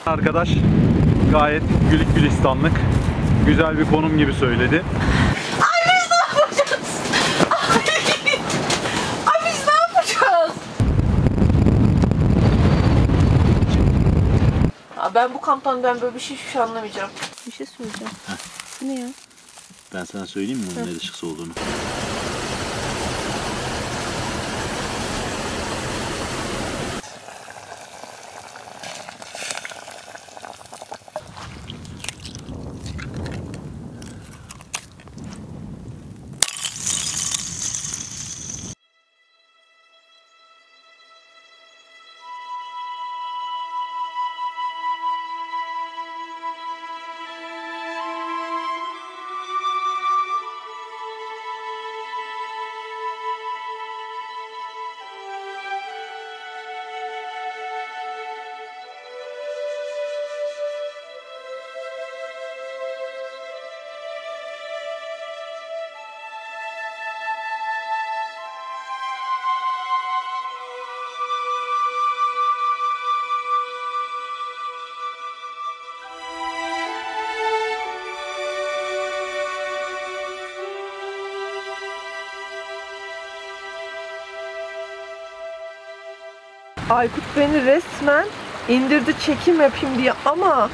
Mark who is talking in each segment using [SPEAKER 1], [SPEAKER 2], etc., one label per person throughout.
[SPEAKER 1] Arkadaş gayet güllük gülistanlık, güzel bir konum gibi söyledi.
[SPEAKER 2] Ay biz ne yapacağız? Ay biz ne yapacağız? Ben bu kamptan böyle bir şey anlamayacağım. Bir şey söyleyeceğim. Bu ne ya?
[SPEAKER 3] Ben sana söyleyeyim mi bunun ne ışıksı olduğunu?
[SPEAKER 2] Aykut beni resmen indirdi çekim yapayım diye ama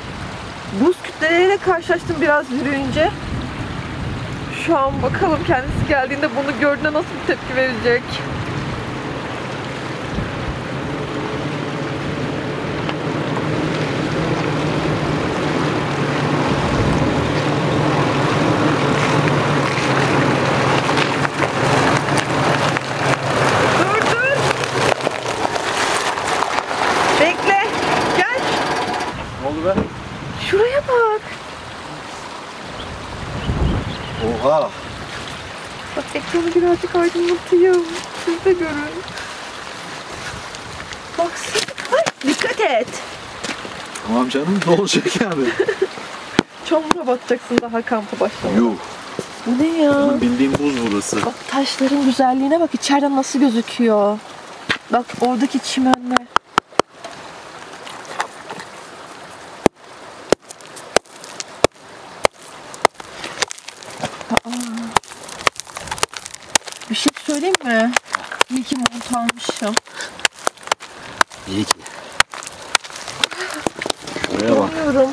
[SPEAKER 2] buz kütleleriyle karşılaştım biraz yürüyünce. Şu an bakalım kendisi geldiğinde bunu gördüğünde nasıl bir tepki verecek. Şuraya bak.
[SPEAKER 3] Oha!
[SPEAKER 2] Bak ekranı birazcık aydınlatayım. Siz de görün. Baksana. Ay, dikkat et.
[SPEAKER 3] Tamam canım, ne olacak yani?
[SPEAKER 2] Çamura batacaksın daha kampa başlamadan.
[SPEAKER 3] Yuh!
[SPEAKER 2] Bu ne ya?
[SPEAKER 3] Benim bildiğim buz burası.
[SPEAKER 2] Bak taşların güzelliğine bak. İçeriden nasıl gözüküyor. Bak oradaki çimenler. Bir şey söyleyeyim mi? İyi ki mont almışım.
[SPEAKER 3] İyi ki. Şuraya bak.
[SPEAKER 2] Bilmiyorum.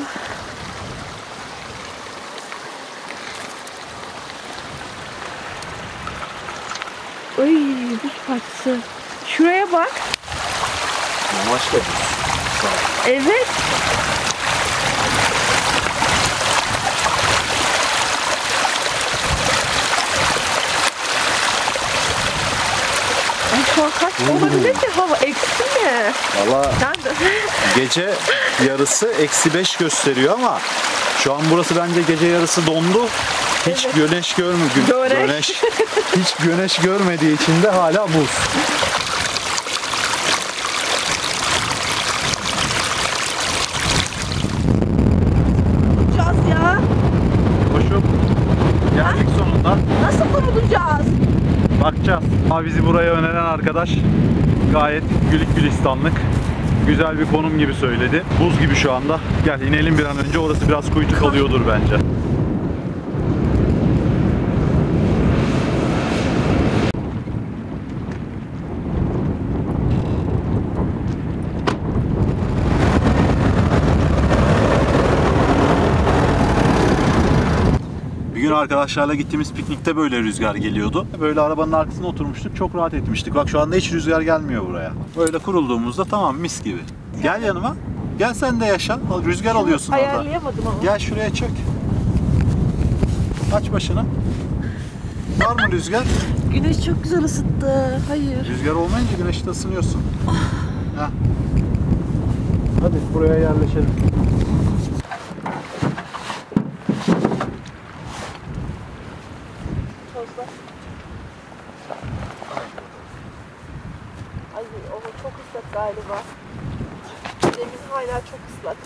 [SPEAKER 2] Ay buz parçası. Şuraya bak.
[SPEAKER 3] Yavaş da.
[SPEAKER 2] Evet. Ay şu an kaç olabilir ki hava? Eksi mi?
[SPEAKER 3] Valla
[SPEAKER 2] Ben de...
[SPEAKER 3] gece yarısı -5 gösteriyor ama şu an burası bence gece yarısı dondu. Hiç
[SPEAKER 2] Evet.
[SPEAKER 3] güneş görmüyor.
[SPEAKER 2] Güneş.
[SPEAKER 3] Hiç güneş görmediği için de hala buz.
[SPEAKER 2] Kurulacağız ya.
[SPEAKER 1] Koşup geldik sonunda.
[SPEAKER 2] Nasıl kurulacağız?
[SPEAKER 1] Bakacağız. Ama bizi buraya öneren arkadaş gayet güllük gülistanlık, güzel bir konum gibi söyledi. Buz gibi şu anda. Gel inelim bir an önce. Orası biraz kuytu kalıyordur bence. Bir gün arkadaşlarla gittiğimiz piknikte böyle rüzgar geliyordu. Böyle arabanın arkasına oturmuştuk. Çok rahat etmiştik. Bak şu anda hiç rüzgar gelmiyor buraya. Böyle kurulduğumuzda tamam mis gibi. Gel yanıma. Gel sen de yaşa. Rüzgar alıyorsun orada.
[SPEAKER 2] Ayarlayamadım ama.
[SPEAKER 1] Gel şuraya çök. Aç başını. Var mı rüzgar?
[SPEAKER 2] Güneş çok güzel ısıttı. Hayır.
[SPEAKER 1] Rüzgar olmayınca güneşte ısınıyorsun. Heh. Hadi buraya yerleşelim.
[SPEAKER 2] Tozla. Ay o çok ıslak galiba. Zemin hala çok ıslak.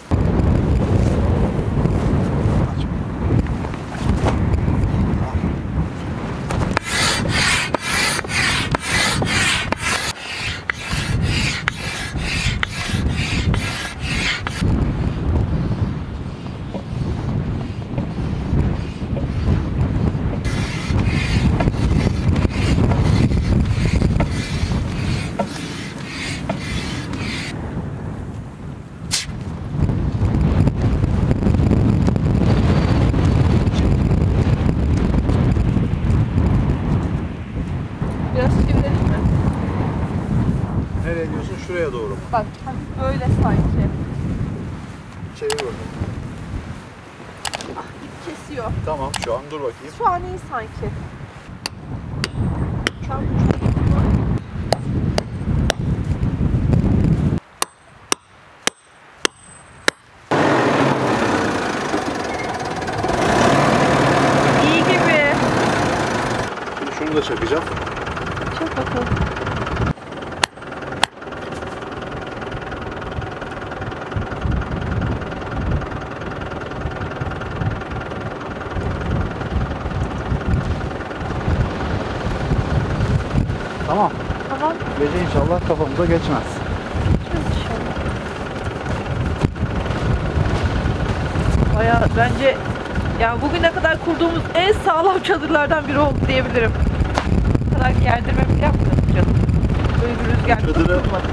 [SPEAKER 2] Biraz çevirelim mi?
[SPEAKER 3] Nereye diyorsun? Şuraya doğru mu?
[SPEAKER 2] Bak hafif böyle sanki.
[SPEAKER 3] Çevir bakalım.
[SPEAKER 2] Ah ip kesiyor.
[SPEAKER 3] Tamam şu an dur bakayım.
[SPEAKER 2] Şu an iyi sanki. Tam İyi gibi.
[SPEAKER 3] Şimdi şunu da çakacağım.
[SPEAKER 2] Çok bakalım.
[SPEAKER 3] Tamam.
[SPEAKER 2] Tamam.
[SPEAKER 3] Gece inşallah kafamıza geçmez.
[SPEAKER 2] Bayağı bence yani bugüne kadar kurduğumuz en sağlam çadırlardan biri oldu diyebilirim. Bu kadar gerdirme bile yapmadık canım. Böyle bir rüzgar
[SPEAKER 3] Çadırı-
[SPEAKER 2] tutmadık.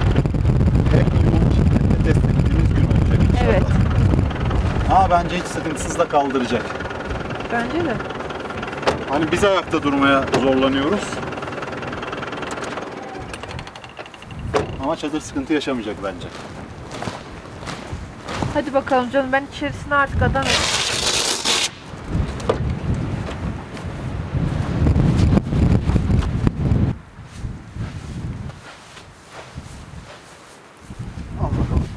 [SPEAKER 3] Hep yoğun şekilde test ettiğimiz gün olacak inşallah.
[SPEAKER 2] Evet.
[SPEAKER 3] Bence hiç sıkıntısız da kaldıracak.
[SPEAKER 2] Bence de.
[SPEAKER 3] Hani biz ayakta durmaya zorlanıyoruz. Ama çadır sıkıntı yaşamayacak bence.
[SPEAKER 2] Hadi bakalım canım, ben içerisine artık adamım.
[SPEAKER 3] Al bakalım.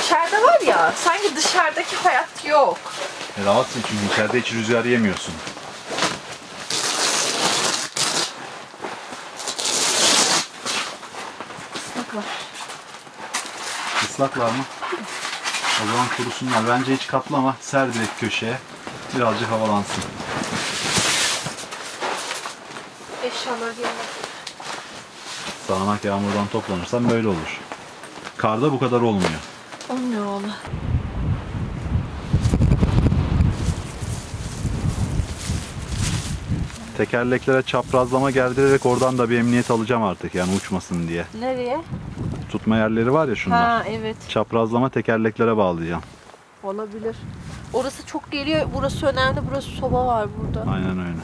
[SPEAKER 2] İçeride var ya, sanki dışarıdaki hayat yok.
[SPEAKER 3] Rahatsın çünkü içeride hiç rüzgar yemiyorsun.
[SPEAKER 2] Islaklar.
[SPEAKER 3] Islaklar mı? O zaman kurusunlar. Bence hiç katlama. Ser direkt köşeye. Birazcık havalansın.
[SPEAKER 2] Eşyalar gelmez.
[SPEAKER 3] Sağanak yağmurdan toplanırsan böyle olur. Karda bu kadar olmuyor.
[SPEAKER 2] Olmuyor valla.
[SPEAKER 3] Tekerleklere çaprazlama gerdirerek oradan da bir emniyet alacağım artık yani uçmasın diye.
[SPEAKER 2] Nereye?
[SPEAKER 3] Tutma yerleri var ya şunlar.
[SPEAKER 2] Ha evet.
[SPEAKER 3] Çaprazlama tekerleklere bağlayacağım.
[SPEAKER 2] Olabilir. Orası çok geliyor. Burası önemli. Burası soba var burada.
[SPEAKER 3] Aynen öyle.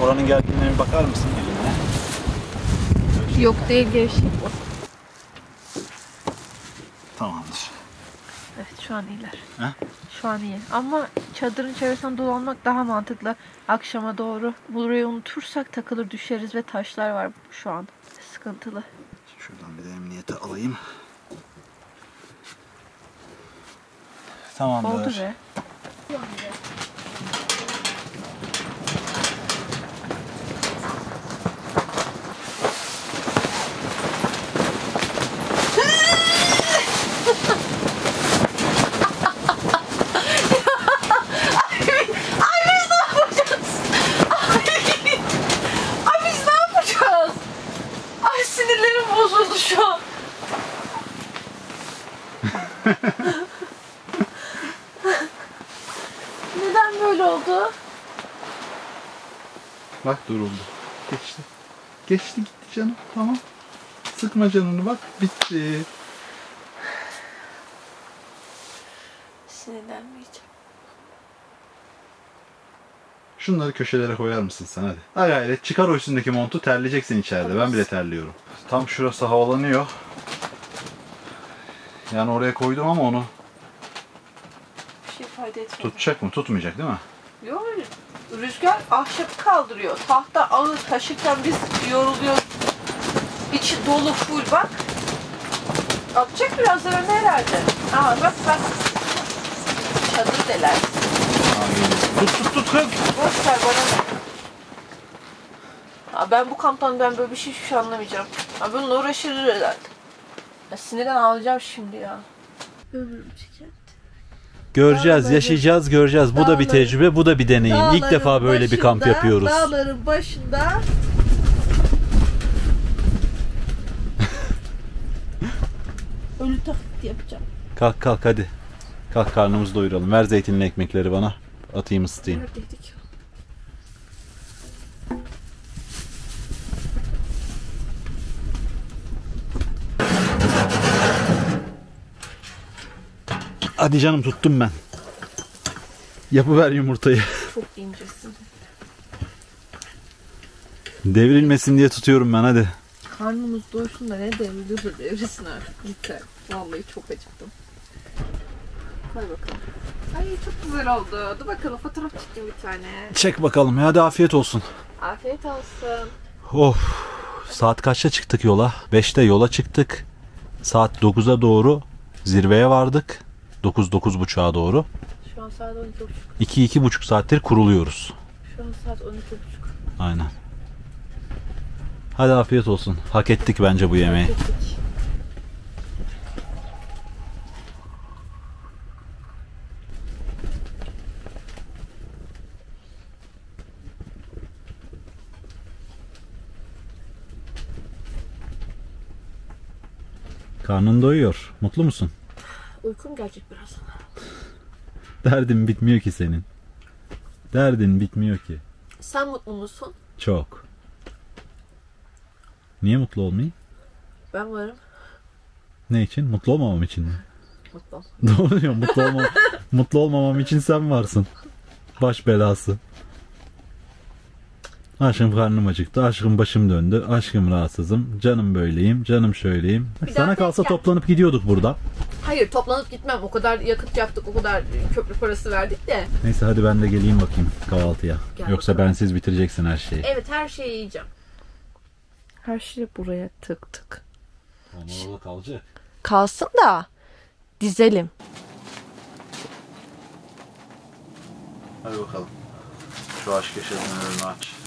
[SPEAKER 3] Oranın gerginliğine bir bakar mısın eline?
[SPEAKER 2] Yok değil, gevşek bu.
[SPEAKER 3] Tamamdır.
[SPEAKER 2] Evet şu an iyiler.
[SPEAKER 3] He?
[SPEAKER 2] Şu an iyi. Ama çadırın çevresinde dolanmak daha mantıklı. Akşama doğru. Burayı unutursak takılır düşeriz ve taşlar var şu an. Sıkıntılı.
[SPEAKER 3] Şuradan bir de emniyete alayım. Tamamdır.
[SPEAKER 2] Oldu be. Bozuldu şu an. Neden böyle oldu?
[SPEAKER 3] Bak duruldu. Geçti. Geçti gitti canım. Tamam. Sıkma canını bak. Bitti.
[SPEAKER 2] Sinirlenmeyeceğim.
[SPEAKER 3] Şunları köşelere koyar mısın sen hadi. Ha gayret çıkar o üstündeki montu, terleyeceksin içeride. Ben bile terliyorum. Tam şurası havalanıyor. Yani oraya koydum ama onu
[SPEAKER 2] Bir şey ifade etmedi.
[SPEAKER 3] tutacak mı? Tutmayacak değil mi?
[SPEAKER 2] Yok, rüzgar ahşapı kaldırıyor. Tahta ağır taşırken biz yoruluyoruz. İçi dolu full bak. Atacak birazdan öne herhalde. Aa bak. Çadır deler.
[SPEAKER 3] Tut kız.
[SPEAKER 2] Boş ver bana ne? Aa, ben bu kamptan böyle bir şey hiçbir şey anlamayacağım. Aa, bununla uğraşırız herhalde. Ya sinirden ağlayacağım şimdi ya. Ömrüm tükendi.
[SPEAKER 3] Göreceğiz,
[SPEAKER 2] Dağları-
[SPEAKER 3] yaşayacağız, göreceğiz. Bu da bir
[SPEAKER 2] Dağları-
[SPEAKER 3] tecrübe, bu da bir deneyim. İlk
[SPEAKER 2] Dağların
[SPEAKER 3] defa böyle bir kamp
[SPEAKER 2] başında,
[SPEAKER 3] yapıyoruz.
[SPEAKER 2] Dağların başında ölü taklit yapacağım.
[SPEAKER 3] Kalk hadi. Kalk karnımızı doyuralım. Ver zeytinli ekmekleri bana. Atayım ısıtayım.
[SPEAKER 2] Neredeydik?
[SPEAKER 3] Hadi canım, tuttum ben. Yapıver yumurtayı.
[SPEAKER 2] Çok incesin.
[SPEAKER 3] Devrilmesin diye tutuyorum ben, hadi.
[SPEAKER 2] Karnımız doysun da ne devriliyorsa devrilsin artık. Yeter. Vallahi çok acıktım. Hadi bakalım. Ay çok güzel oldu. Dur bakalım fotoğraf çekeyim bir tane.
[SPEAKER 3] Çek bakalım ya, hadi afiyet olsun.
[SPEAKER 2] Afiyet olsun.
[SPEAKER 3] Of. Saat kaçta çıktık yola? 5'te yola çıktık. Saat 9'a doğru zirveye vardık. 9-9.30'a doğru.
[SPEAKER 2] Şu an saat 12.30.
[SPEAKER 3] 2-2,5 saattir kuruluyoruz.
[SPEAKER 2] Şu an saat 12.30.
[SPEAKER 3] Aynen. Hadi afiyet olsun. Hak ettik bence bu yemeği.
[SPEAKER 2] Gittik.
[SPEAKER 3] Karnın doyuyor. Mutlu musun?
[SPEAKER 2] Uykum gelecek biraz.
[SPEAKER 3] Derdin bitmiyor ki senin. Derdin bitmiyor ki.
[SPEAKER 2] Sen mutlu musun?
[SPEAKER 3] Çok. Niye mutlu olmayayım?
[SPEAKER 2] Ben varım.
[SPEAKER 3] Ne için? Mutlu olmamam için mi?
[SPEAKER 2] Mutlu.
[SPEAKER 3] Doğru diyorum. Mutlu olmamam için sen varsın. Baş belası. Aşkım karnım acıktı. Aşkım başım döndü. Aşkım rahatsızım. Canım böyleyim. Canım şöyleyim.
[SPEAKER 2] Bir
[SPEAKER 3] Sana
[SPEAKER 2] daha
[SPEAKER 3] kalsa
[SPEAKER 2] gel.
[SPEAKER 3] toplanıp gidiyorduk burada.
[SPEAKER 2] Hayır toplanıp gitmem. O kadar yakıt yaptık. O kadar köprü parası verdik de.
[SPEAKER 3] Neyse hadi ben de geleyim bakayım kahvaltıya.
[SPEAKER 2] Gel
[SPEAKER 3] Yoksa
[SPEAKER 2] bakalım.
[SPEAKER 3] bensiz bitireceksin her şeyi.
[SPEAKER 2] Evet her şeyi yiyeceğim. Her şey buraya tık tık.
[SPEAKER 3] Onlar orada kalacak.
[SPEAKER 2] Kalsın da dizelim.
[SPEAKER 1] Hadi bakalım. Şu aşk yaşadığın önünü aç.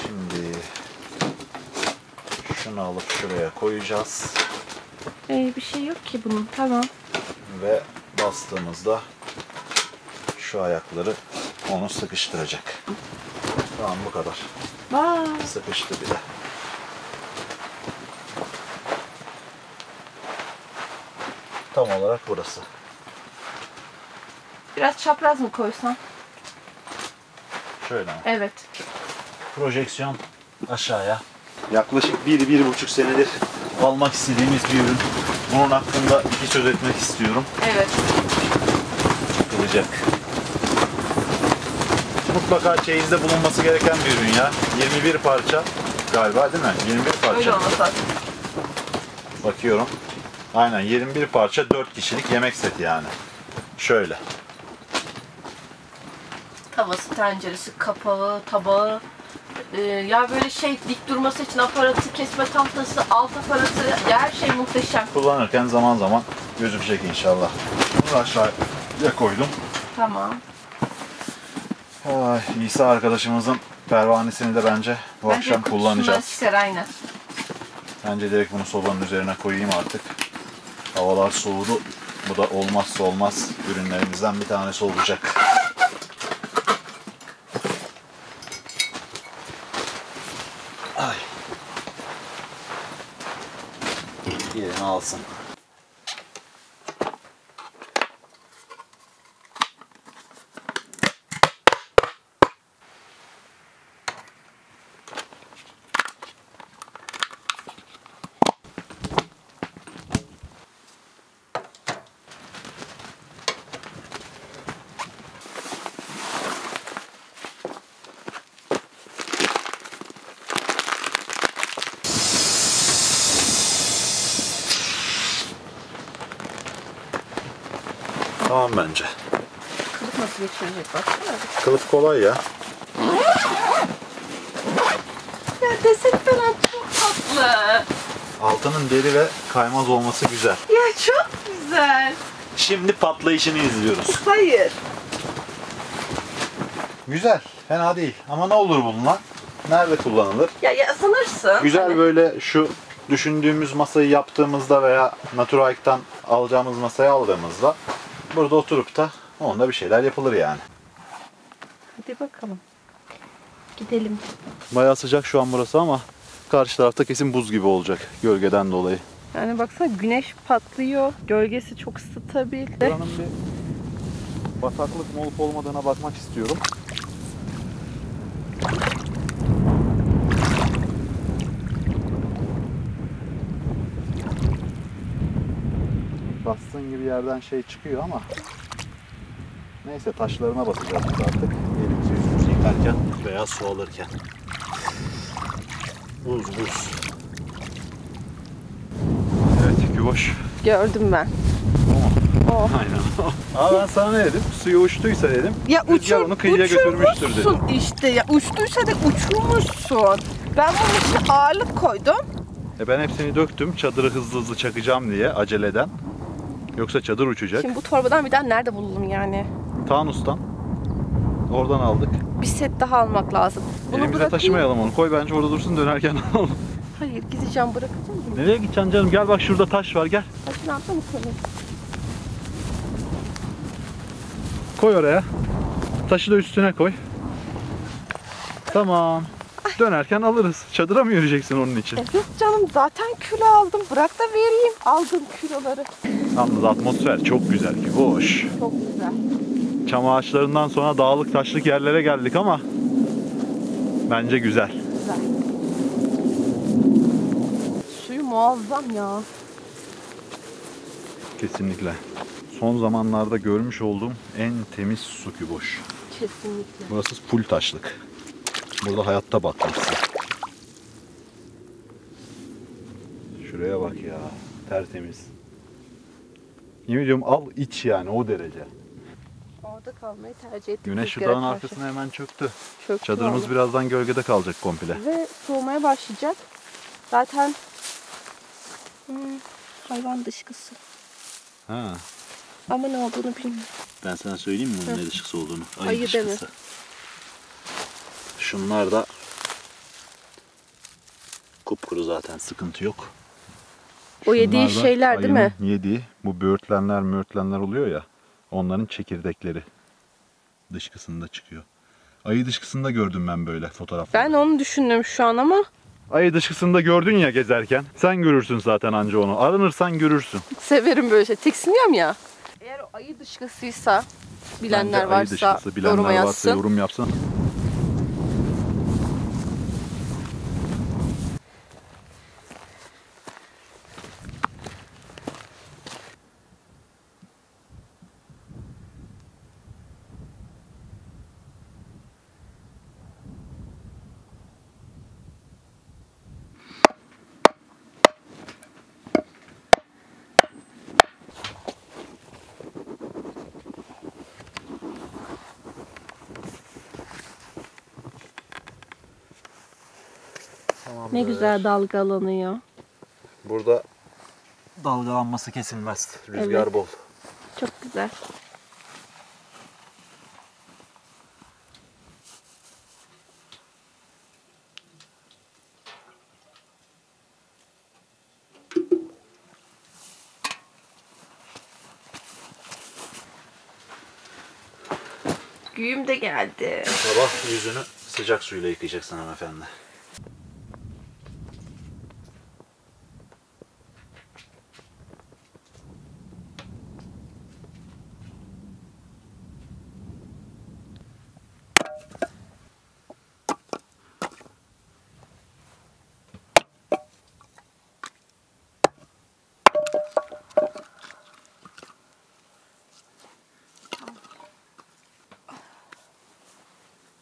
[SPEAKER 1] Şimdi şunu alıp şuraya koyacağız
[SPEAKER 2] Bir şey yok ki bunun. Tamam.
[SPEAKER 1] ve bastığımızda şu ayakları onu sıkıştıracak. Tamam, bu kadar.
[SPEAKER 2] Vay.
[SPEAKER 1] Sıkıştı bile. Tam olarak burası.
[SPEAKER 2] Biraz çapraz mı koysan?
[SPEAKER 1] Şöyle mi?
[SPEAKER 2] Evet.
[SPEAKER 1] Projeksiyon aşağıya. Yaklaşık 1-1,5 senedir almak istediğimiz bir ürün. Bunun hakkında iki söz etmek istiyorum.
[SPEAKER 2] Evet.
[SPEAKER 1] Çıkılacak. Mutlaka çeyizde bulunması gereken bir ürün ya. 21 parça galiba değil mi? 21 parça.
[SPEAKER 2] Öyle olmasa.
[SPEAKER 1] Bakıyorum. Aynen 21 parça 4 kişilik yemek seti yani. Şöyle.
[SPEAKER 2] Tavası, tenceresi, kapağı, tabağı. Ya böyle şey dik durması için aparatı, kesme tahtası, alt aparatı, ya her şey muhteşem.
[SPEAKER 1] Kullanırken zaman zaman gözükecek inşallah. Bunu aşağıya koydum.
[SPEAKER 2] Tamam.
[SPEAKER 1] Ay, İsa arkadaşımızın pervanesini de bence bu akşam kullanacağız.
[SPEAKER 2] Çıkar aynen.
[SPEAKER 1] Bence direkt bunu sobanın üzerine koyayım artık. Havalar soğudu. Bu da olmazsa olmaz ürünlerimizden bir tanesi olacak. Ay. Yerini alsın. Tamam bence.
[SPEAKER 2] Kılıf nasıl geçirecek baksana.
[SPEAKER 1] Kılıf kolay ya.
[SPEAKER 2] Ya deseni falan çok tatlı.
[SPEAKER 1] Altının deri ve kaymaz olması güzel.
[SPEAKER 2] Ya çok güzel.
[SPEAKER 1] Şimdi patlayışını izliyoruz.
[SPEAKER 2] Hayır.
[SPEAKER 1] Güzel, fena değil. Ama ne olur bununla? Nerede kullanılır?
[SPEAKER 2] Ya sanırsın.
[SPEAKER 1] Güzel
[SPEAKER 2] Hani
[SPEAKER 1] böyle şu düşündüğümüz masayı yaptığımızda veya Naturalike'tan alacağımız masayı aldığımızda burada oturup da onda bir şeyler yapılır yani.
[SPEAKER 2] Hadi bakalım. Gidelim.
[SPEAKER 1] Bayağı sıcak şu an burası ama karşı tarafta kesin buz gibi olacak gölgeden dolayı.
[SPEAKER 2] Yani baksana güneş patlıyor. Gölgesi çok stabil.
[SPEAKER 1] Buranın bir bataklık mı olup olmadığına bakmak istiyorum. Bastığın gibi yerden şey çıkıyor ama neyse, taşlarına basacağız biz artık. Elimizi yüzümüzü yıkarken veya su alırken. Buz buz. Evet, Güvoş.
[SPEAKER 2] Gördüm ben. Oh.
[SPEAKER 1] Aynen. Ama ben sana ne dedim? Suya uçtuysa dedim.
[SPEAKER 2] Ya
[SPEAKER 1] Rüzgar onu kıyıya götürmüştür dedim.
[SPEAKER 2] uçurmuşsun işte. Ya uçtuysa da uçurmuşsun. Ben bunun için ağırlık koydum.
[SPEAKER 1] Ben hepsini döktüm çadırı hızlı hızlı çakacağım diye aceleden. Yoksa çadır uçacak.
[SPEAKER 2] Şimdi bu torbadan bir daha nerede bulalım yani?
[SPEAKER 1] Tanus'tan. Oradan aldık.
[SPEAKER 2] Bir set daha almak lazım. Bunu
[SPEAKER 1] Elimize
[SPEAKER 2] bırakayım.
[SPEAKER 1] taşımayalım onu. Koy bence orada dursun, dönerken alalım.
[SPEAKER 2] Hayır, gideceğim, bırakacağım.
[SPEAKER 1] Nereye gideceksin canım? Gel bak, şurada taş var, gel.
[SPEAKER 2] Taşın altına mı koyayım?
[SPEAKER 1] Koy oraya. Taşı da üstüne koy. Tamam. Dönerken alırız. Çadıra mı yürüyeceksin onun için?
[SPEAKER 2] Evet canım, zaten kilo aldım. Bırak da vereyim aldığım kiloları.
[SPEAKER 1] Yalnız atmosfer çok güzel ki. Hoş.
[SPEAKER 2] Çok güzel.
[SPEAKER 1] Çam ağaçlarından sonra dağlık taşlık yerlere geldik ama bence güzel.
[SPEAKER 2] Güzel. Suyu muazzam ya.
[SPEAKER 1] Kesinlikle. Son zamanlarda görmüş olduğum en temiz su Güvoş.
[SPEAKER 2] Kesinlikle.
[SPEAKER 1] Burası full taşlık. Burada hayatta batmazsın. Şuraya bak ya. Tertemiz. Yemin ediyorum, al iç yani, o derece.
[SPEAKER 2] Orada kalmayı tercih ettim.
[SPEAKER 1] Güneş şu
[SPEAKER 2] rüzgara
[SPEAKER 1] dağın
[SPEAKER 2] karşı.
[SPEAKER 1] arkasına hemen çöktü.
[SPEAKER 2] Çöktü
[SPEAKER 1] Çadırımız
[SPEAKER 2] vallahi.
[SPEAKER 1] birazdan gölgede kalacak komple.
[SPEAKER 2] Ve soğumaya başlayacak. Zaten hayvan dışkısı.
[SPEAKER 1] Ha.
[SPEAKER 2] Ama ne olduğunu bilmiyorum.
[SPEAKER 1] Ben sana söyleyeyim mi bunun ne dışkısı olduğunu?
[SPEAKER 2] Ayı deme.
[SPEAKER 1] dışkısı. Şunlar da kupkuru, zaten sıkıntı yok.
[SPEAKER 2] O yediği
[SPEAKER 1] Şunlar da
[SPEAKER 2] şeyler değil mi?
[SPEAKER 1] ayının yediği, bu böğürtlenler oluyor ya, onların çekirdekleri dışkısında çıkıyor. Ayı dışkısında gördüm ben böyle fotoğraflarda.
[SPEAKER 2] Ben onu düşündüm şu an ama
[SPEAKER 1] Ayı dışkısında gördün ya gezerken. Sen görürsün zaten anca onu. Aranırsan görürsün.
[SPEAKER 2] severim böyle şey. Tiksiniyorum ya. Eğer o ayı dışkısıysa, bilenler
[SPEAKER 1] Bence ayı
[SPEAKER 2] varsa
[SPEAKER 1] dışkısı, bilenler
[SPEAKER 2] yoruma
[SPEAKER 1] varsa
[SPEAKER 2] yazsın.
[SPEAKER 1] yorum yapsın.
[SPEAKER 2] Ne güzel dalgalanıyor.
[SPEAKER 1] Burada dalgalanması kesilmez. Rüzgar
[SPEAKER 2] Evet.
[SPEAKER 1] bol.
[SPEAKER 2] Çok güzel. Güğüm de geldi.
[SPEAKER 1] Sabah yüzünü sıcak suyla yıkayacaksın hanımefendi.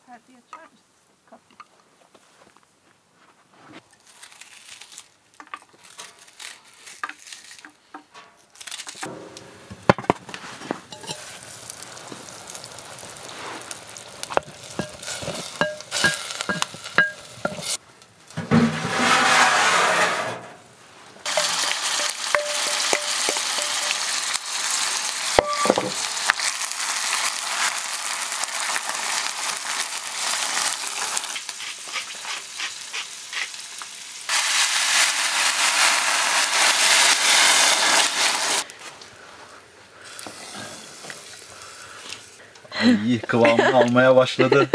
[SPEAKER 2] Perdeyi açar mısın? Kapıyı.
[SPEAKER 1] İyi kıvamını almaya başladı.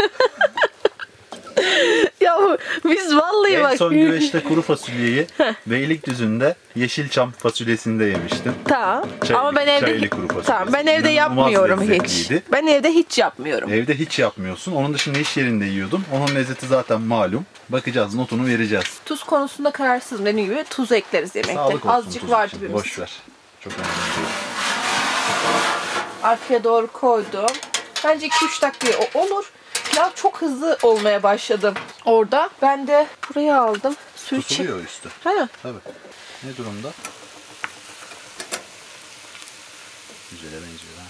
[SPEAKER 2] Ya Biz vallahi
[SPEAKER 1] En
[SPEAKER 2] bak.
[SPEAKER 1] son güveçte kuru fasulyeyi Beylikdüzü'nde Yeşilçam fasulyesinde yemiştim.
[SPEAKER 2] Tamam.
[SPEAKER 1] Çaylı-
[SPEAKER 2] Ama ben evde
[SPEAKER 1] çaylı kuru fasulyesi.
[SPEAKER 2] tamam, ben evde
[SPEAKER 1] İnanılmaz
[SPEAKER 2] yapmıyorum hiç.
[SPEAKER 1] lezzetliydi.
[SPEAKER 2] Ben evde hiç yapmıyorum.
[SPEAKER 1] Evde hiç yapmıyorsun. Onun dışında iş yerinde yiyordum. Onun lezzeti zaten malum. Bakacağız, notunu vereceğiz.
[SPEAKER 2] Tuz konusunda kararsızım, dediğim gibi tuz ekleriz yemekte.
[SPEAKER 1] Sağlık olsun
[SPEAKER 2] Azıcık
[SPEAKER 1] tuz
[SPEAKER 2] var
[SPEAKER 1] için.
[SPEAKER 2] dibimiz.
[SPEAKER 1] Boş ver. Çok önemli değil.
[SPEAKER 2] Arkaya doğru koydum. Bence 2-3 dakikaya olur. Pilav çok hızlı olmaya başladı orada. Ben de buraya aldım. Suyu çek.
[SPEAKER 1] Tutuluyor üstü.
[SPEAKER 2] Ha.
[SPEAKER 1] Tabii. Ne durumda? Güzele benziyor ha.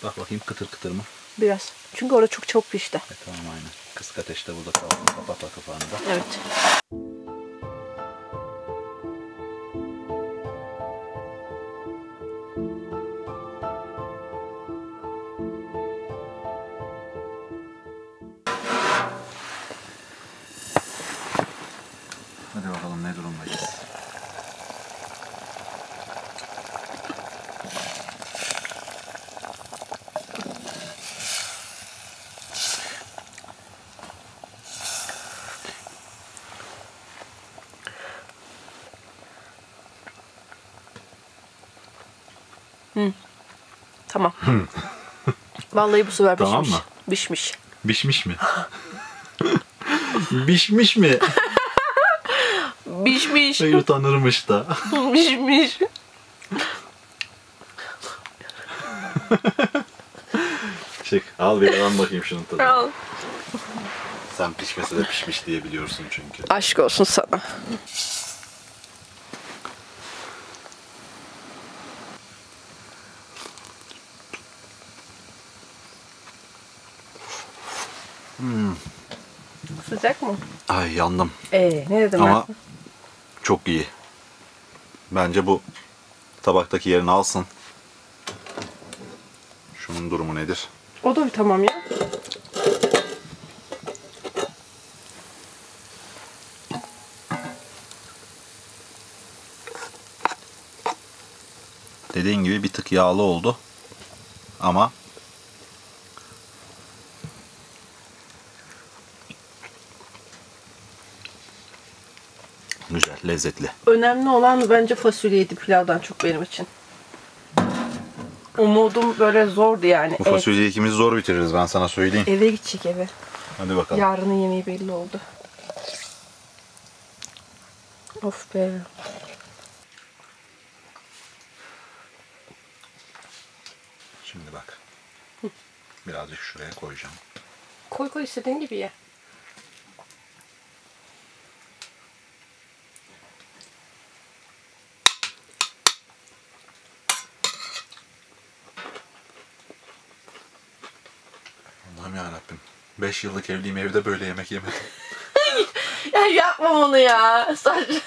[SPEAKER 1] Bak bakayım kıtır kıtır mı?
[SPEAKER 2] Biraz. Çünkü orada çok çabuk pişti.
[SPEAKER 1] Tamam aynen. Kısık ateşte burada kalsın. Kapatla kapağını da.
[SPEAKER 2] Evet.
[SPEAKER 1] Hadi bakalım ne durumdayız.
[SPEAKER 2] Tamam. Vallahi bu sefer pişmiş.
[SPEAKER 1] Tamam mı?
[SPEAKER 2] Pişmiş.
[SPEAKER 1] Bişmiş mi? Bişmiş mi?
[SPEAKER 2] Pişmiş.
[SPEAKER 1] Utanırmış da.
[SPEAKER 2] Pişmiş.
[SPEAKER 1] Çık al bir ben bakayım şunun tadına.
[SPEAKER 2] Al.
[SPEAKER 1] Sen pişmese de pişmiş diye biliyorsun çünkü.
[SPEAKER 2] Aşk olsun sana. Sıcak mı?
[SPEAKER 1] Ay yandım.
[SPEAKER 2] Ne dedim
[SPEAKER 1] Ama
[SPEAKER 2] ben?
[SPEAKER 1] çok iyi. Bence bu tabaktaki yerini alsın. Şunun durumu nedir?
[SPEAKER 2] O da bir tamam ya.
[SPEAKER 1] Dediğin gibi bir tık yağlı oldu. Ama güzel, lezzetli.
[SPEAKER 2] Önemli olan bence fasulyeydi pilavdan çok benim için. Umudum böyle zordu yani.
[SPEAKER 1] Bu fasulyeyi ikimiz zor bitiririz ben sana söyleyeyim.
[SPEAKER 2] Eve gidecek eve.
[SPEAKER 1] Hadi bakalım.
[SPEAKER 2] Yarının yemeği belli oldu. Of be.
[SPEAKER 1] Şimdi bak. Birazcık şuraya koyacağım.
[SPEAKER 2] Koy koy istediğin gibi ye.
[SPEAKER 1] Allah'ım yarabbim. 5 yıllık evliyim, evde böyle yemek yemedim.
[SPEAKER 2] Ya yapma onu ya. Sadece.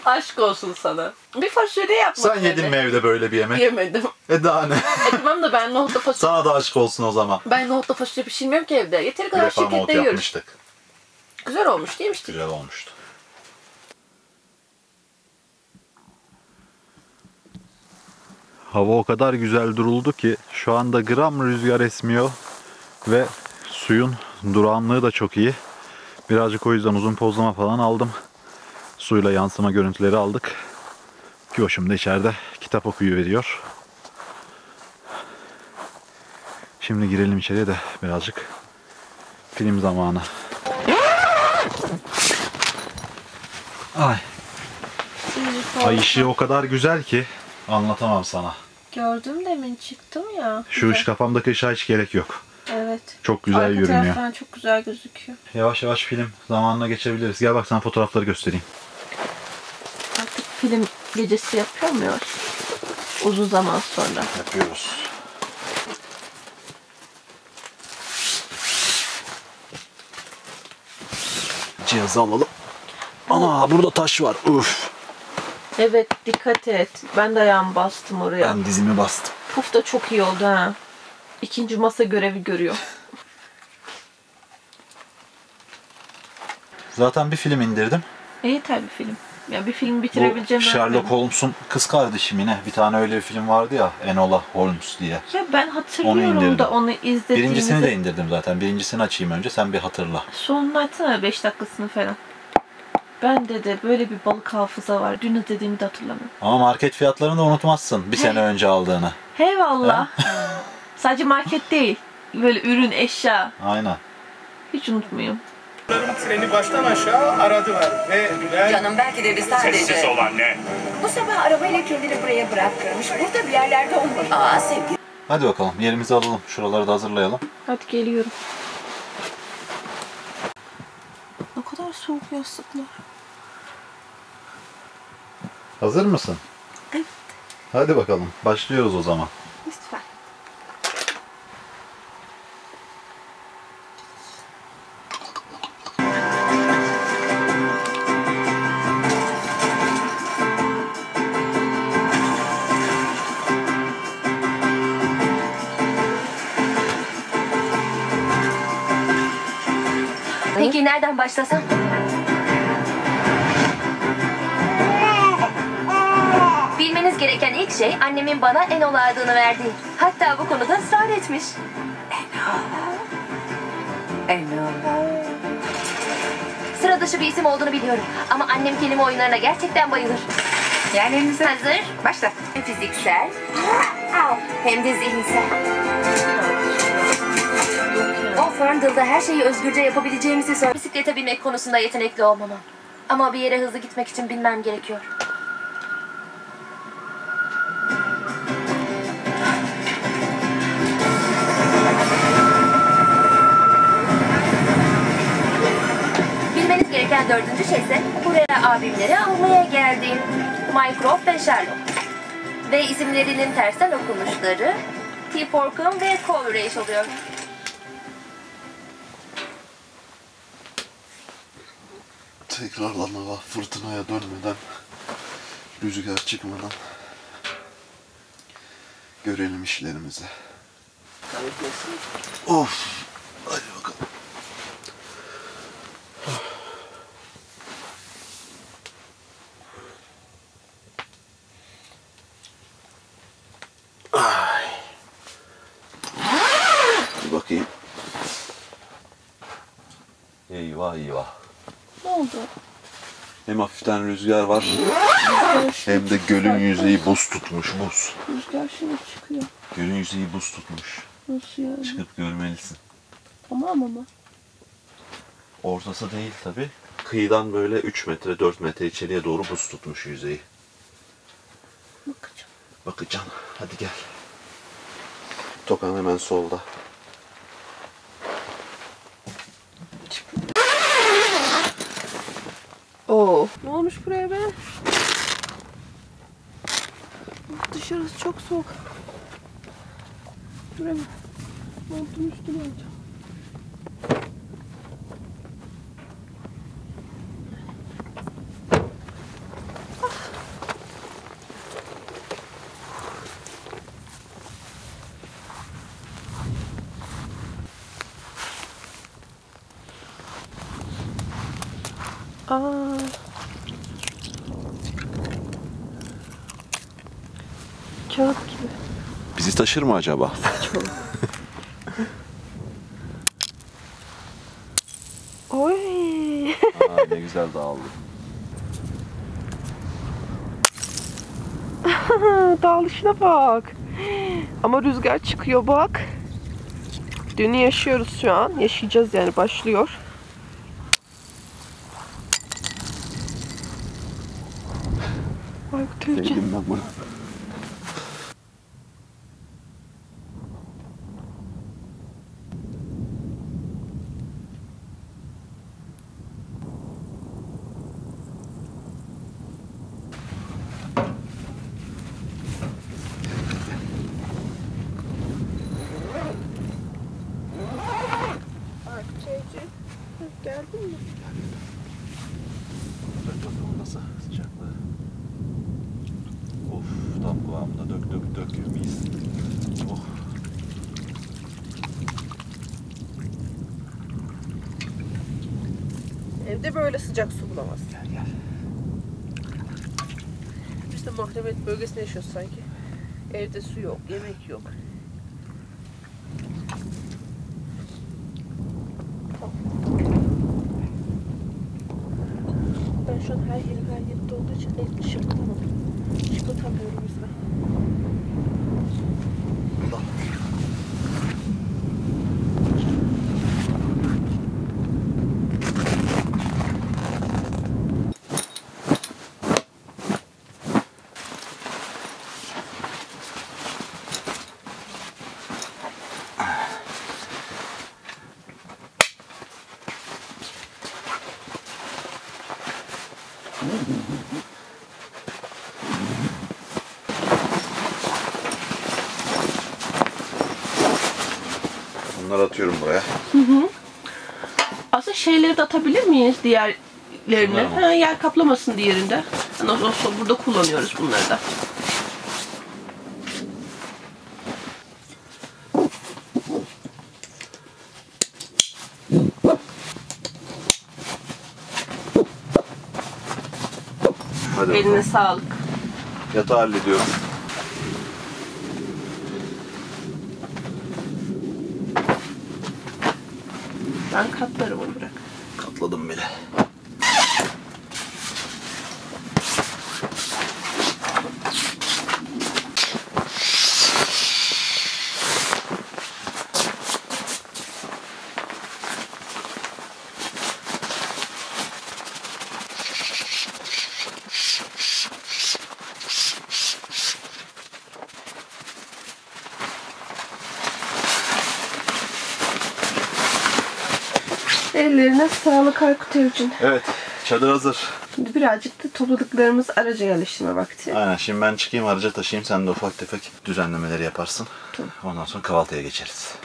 [SPEAKER 2] Aşk olsun sana. Bir fasulye yapma.
[SPEAKER 1] Sen yedin mi evde böyle bir yemek?
[SPEAKER 2] Yemedim.
[SPEAKER 1] Daha ne?
[SPEAKER 2] Etmem de ben nohutla fasulye.
[SPEAKER 1] Sana da aşk olsun o zaman.
[SPEAKER 2] Ben nohutla fasulye pişirmiyorum ki evde. Yeteri
[SPEAKER 1] Bir
[SPEAKER 2] kadar
[SPEAKER 1] defa nohut
[SPEAKER 2] şirkette yiyoruz.
[SPEAKER 1] yapmıştık.
[SPEAKER 2] Güzel olmuş değil mi işte?
[SPEAKER 1] Güzel olmuştu. Hava o kadar güzel duruldu ki şu anda gram rüzgar esmiyor ve suyun durağanlığı da çok iyi. Birazcık o yüzden uzun pozlama falan aldım. Suyla yansıma görüntüleri aldık. Kiyoşum da içeride kitap okuyuveriyor. Şimdi girelim içeriye de birazcık film zamanı. Ay. Ay ışığı o kadar güzel ki anlatamam sana.
[SPEAKER 2] Gördüm demin çıktım ya.
[SPEAKER 1] Şu ışık kafamdaki ışığa hiç gerek yok.
[SPEAKER 2] Evet.
[SPEAKER 1] Çok güzel
[SPEAKER 2] Arka
[SPEAKER 1] görünüyor.
[SPEAKER 2] taraftan çok güzel gözüküyor.
[SPEAKER 1] Yavaş yavaş film zamanına geçebiliriz. Gel bak sana fotoğrafları göstereyim.
[SPEAKER 2] Artık film gecesi yapıyor muyuz? Uzun zaman sonra.
[SPEAKER 1] Yapıyoruz. Cihazı alalım. Ana burada taş var. Uf.
[SPEAKER 2] Evet dikkat et. Ben de ayağımı bastım oraya.
[SPEAKER 1] Ben dizimi bastım.
[SPEAKER 2] Puf da çok iyi oldu ha. İkinci masa görevi görüyor.
[SPEAKER 1] Zaten bir film indirdim.
[SPEAKER 2] Yeter bir film. Ya bir film
[SPEAKER 1] Bu
[SPEAKER 2] bitirebileceğim.
[SPEAKER 1] Sherlock Holmes'un kız kardeşi mi ne? Bir tane öyle bir film vardı ya, Enola Holmes diye.
[SPEAKER 2] Ya ben
[SPEAKER 1] Onu
[SPEAKER 2] hatırlıyorum
[SPEAKER 1] indirdim.
[SPEAKER 2] da onu izlediğimizi.
[SPEAKER 1] Birincisini de indirdim zaten. Birincisini açayım önce, sen bir hatırla.
[SPEAKER 2] Sonunu açsana 5 dakikasını falan. Bende de böyle bir balık hafıza var. Dün izlediğimi de hatırlamıyorum.
[SPEAKER 1] Ama market fiyatlarını da unutmazsın bir sene önce aldığını.
[SPEAKER 2] Eyvallah. Sadece market değil. Böyle ürün, eşya.
[SPEAKER 1] Aynen.
[SPEAKER 2] Hiç unutmuyorum.
[SPEAKER 4] Treni baştan aşağı aradılar ve Bülent
[SPEAKER 5] Canım belki de biz sadece...
[SPEAKER 6] Sessiz ol anne.
[SPEAKER 5] Bu sabah arabayla kendini buraya bıraktırmış. Burada bir yerlerde olmalı. Aa sevgili.
[SPEAKER 1] Hadi bakalım yerimizi alalım. Şuraları da hazırlayalım.
[SPEAKER 2] Hadi geliyorum. Ne kadar soğuk yastıklar.
[SPEAKER 1] Hazır mısın?
[SPEAKER 2] Evet.
[SPEAKER 1] Hadi bakalım. Başlıyoruz o zaman.
[SPEAKER 2] Lütfen.
[SPEAKER 7] Peki nereden başlasam? Bilmeniz gereken ilk şey annemin bana Enola adını verdiği. Hatta bu konuda ısrar etmiş. Sıra dışı bir isim olduğunu biliyorum. Ama annem kelime oyunlarına gerçekten bayılır.
[SPEAKER 5] Yerlerinize
[SPEAKER 7] Hazır.
[SPEAKER 5] başla.
[SPEAKER 7] Hem fiziksel hem de zihinsel. O Ferndale'da her şeyi özgürce yapabileceğimizi söyledi. Bisiklete binmek konusunda yetenekli olmamam. Ama bir yere hızlı gitmek için bilmem gerekiyor. Bilmeniz gereken dördüncü şey ise buraya abimleri almaya geldim. Mycroft ve Sherlock. Ve isimlerinin tersten okunuşları T-Forkum ve Coleridge oluyor.
[SPEAKER 8] Tekrardan hava fırtınaya dönmeden, rüzgar çıkmadan görelim işlerimizi. Of! Hadi bakalım. Ay. Bir bakayım. Eyvah eyvah.
[SPEAKER 2] Ne oldu?
[SPEAKER 8] Hem hafiften rüzgar var hem de gölün yüzeyi buz tutmuş, buz.
[SPEAKER 2] Rüzgar şimdi çıkıyor.
[SPEAKER 8] Gölün yüzeyi buz tutmuş.
[SPEAKER 2] Nasıl yani?
[SPEAKER 8] Çıkıp görmelisin.
[SPEAKER 2] Tamam ama.
[SPEAKER 8] Ortası değil tabi. Kıyıdan böyle 3 metre 4 metre içeriye doğru buz tutmuş yüzeyi.
[SPEAKER 2] Bakacağım.
[SPEAKER 8] Bakacağım. Hadi gel. Tokan hemen solda.
[SPEAKER 2] Oo. Ne olmuş buraya be? Dışarısı çok soğuk. Dur hemen. Montumun üstüne alacağım. Aa. Kağıt gibi.
[SPEAKER 8] Bizi taşır mı acaba?
[SPEAKER 2] Oy.
[SPEAKER 8] Aa, ne güzel dağıldı.
[SPEAKER 2] Dağılışına bak. Ama rüzgar çıkıyor bak. Dünü yaşıyoruz şu an. Yaşayacağız yani, başlıyor. Aykut Ülke.
[SPEAKER 8] Sevdim ben bunu.
[SPEAKER 2] Geldin mi?
[SPEAKER 8] Nasıl sıcaklığı? Of, tam kıvamında dök mis. Oh.
[SPEAKER 2] Evde böyle sıcak su bulamaz.
[SPEAKER 8] Gel gel.
[SPEAKER 2] mahremiyet bölgesinde yaşıyoruz sanki. Evde su yok, yemek yok. Ben şu an her yerim her yerinde olduğu için el şıklatamam. Şıklatamıyorum yüzme.
[SPEAKER 8] Bunları atıyorum buraya.
[SPEAKER 6] Aslında şeyleri de atabilir miyiz diğerlerine? Ha, yer kaplamasın diğerinde. Ondan sonra burada kullanıyoruz bunları da.
[SPEAKER 8] Hadi
[SPEAKER 6] Eline
[SPEAKER 8] bakalım.
[SPEAKER 6] sağlık.
[SPEAKER 8] Yatağı hallediyorum.
[SPEAKER 6] Ben katlarım onu, bırak.
[SPEAKER 8] Katladım bile.
[SPEAKER 6] Ellerine sağlık Aykut Evcin.
[SPEAKER 8] Evet, çadır hazır.
[SPEAKER 6] Şimdi birazcık da topladıklarımızı araca yerleştirme vakti.
[SPEAKER 8] Aynen, şimdi ben çıkayım araca taşıyayım, sen de ufak tefek düzenlemeleri yaparsın. Ondan sonra kahvaltıya geçeriz.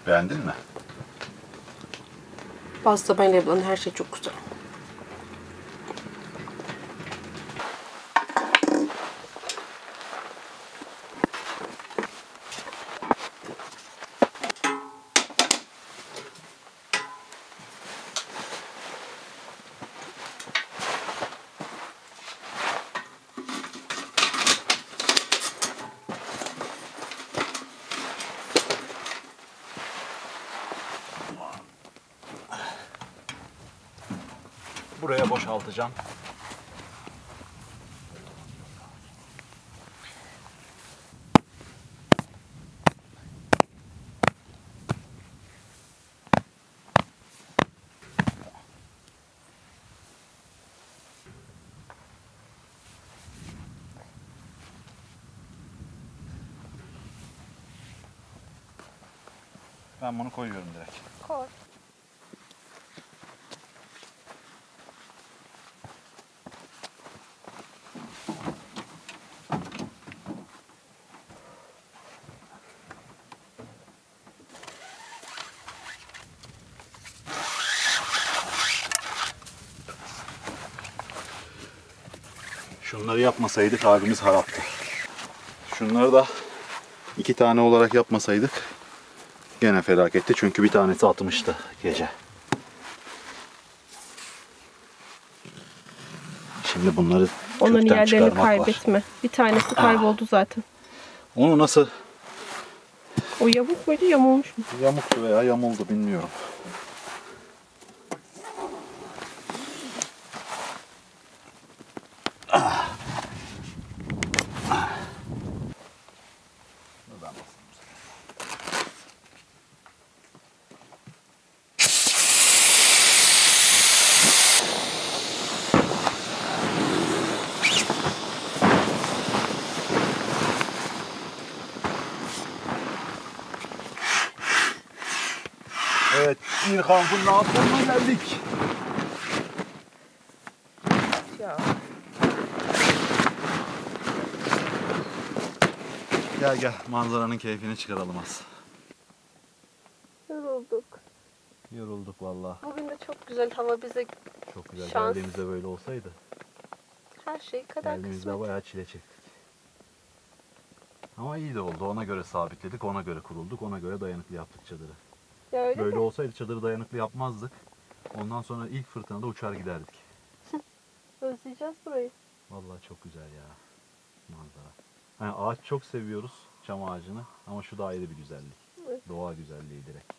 [SPEAKER 8] Beğendin mi?
[SPEAKER 6] Bazlamayla yapılan her şey çok güzel.
[SPEAKER 3] Buraya boşaltacağım. Ben bunu koyuyorum direkt.
[SPEAKER 2] Koy.
[SPEAKER 8] Şunları yapmasaydık halimiz haraptı. Şunları da 2 tane olarak yapmasaydık gene felaketti. Çünkü bir tanesi atmıştı gece. Şimdi bunları
[SPEAKER 6] Onların
[SPEAKER 8] kökten
[SPEAKER 6] yerlerini
[SPEAKER 8] çıkarmak var.
[SPEAKER 6] kaybetme. Bir tanesi kayboldu zaten.
[SPEAKER 8] Onu nasıl
[SPEAKER 6] O yamuk muydu, yamulmuş mu?
[SPEAKER 8] yamuktu veya yamuldu bilmiyorum.
[SPEAKER 1] Evet, bir kampın daha sonuna geldik.
[SPEAKER 2] Ya.
[SPEAKER 1] Gel gel, manzaranın keyfini çıkaralım az.
[SPEAKER 2] Yorulduk.
[SPEAKER 3] Yorulduk valla.
[SPEAKER 2] Bugün de çok güzel hava bize
[SPEAKER 3] Çok güzel.
[SPEAKER 2] Şans.
[SPEAKER 3] Geldiğimizde böyle olsaydı.
[SPEAKER 2] her şey kadar
[SPEAKER 3] Geldiğimizde
[SPEAKER 2] kısmet.
[SPEAKER 3] bayağı çile çektik.
[SPEAKER 1] Ama iyi de oldu, ona göre sabitledik, ona göre kurulduk, ona göre dayanıklı yaptık çadırı.
[SPEAKER 2] Ya öyle
[SPEAKER 1] Böyle
[SPEAKER 2] mi?
[SPEAKER 1] olsaydı çadırı dayanıklı yapmazdık. Ondan sonra ilk fırtınada uçar giderdik.
[SPEAKER 2] Özleyeceğiz burayı.
[SPEAKER 1] Vallahi çok güzel ya manzara. Yani ağaç çok seviyoruz, çam ağacını, ama şu da ayrı bir güzellik.
[SPEAKER 2] Evet.
[SPEAKER 1] Doğa güzelliği direkt.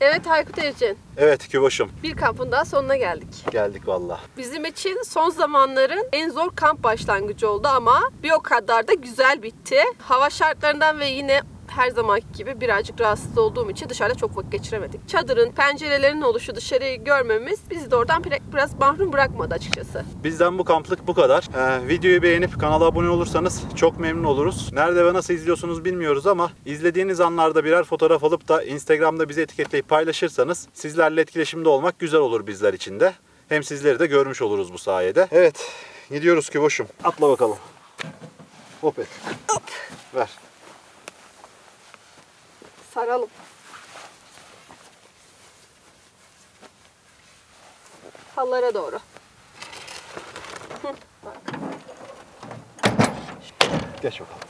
[SPEAKER 2] Evet Aykut Ercen,
[SPEAKER 1] Evet Küboş'um,
[SPEAKER 2] bir kampın daha sonuna geldik.
[SPEAKER 1] geldik vallahi.
[SPEAKER 2] Bizim için son zamanların en zor kamp başlangıcı oldu ama bir o kadar da güzel bitti. Hava şartlarından ve yine her zamanki gibi birazcık rahatsız olduğum için dışarıda çok vakit geçiremedik. Çadırın, pencerelerinin oluşu, dışarıyı görmemiz bizi de oradan biraz mahrum bırakmadı açıkçası.
[SPEAKER 1] Bizden bu kamplık bu kadar. Videoyu beğenip kanala abone olursanız çok memnun oluruz. Nerede ve nasıl izliyorsunuz bilmiyoruz ama izlediğiniz anlarda birer fotoğraf alıp da Instagram'da bizi etiketleyip paylaşırsanız sizlerle etkileşimde olmak güzel olur bizler için de. Hem sizleri de görmüş oluruz bu sayede. Evet, gidiyoruz Küboş'um. Atla bakalım. Hop et. Hop. Ver.
[SPEAKER 2] Saralım. Hallara doğru.
[SPEAKER 1] Geç bakalım.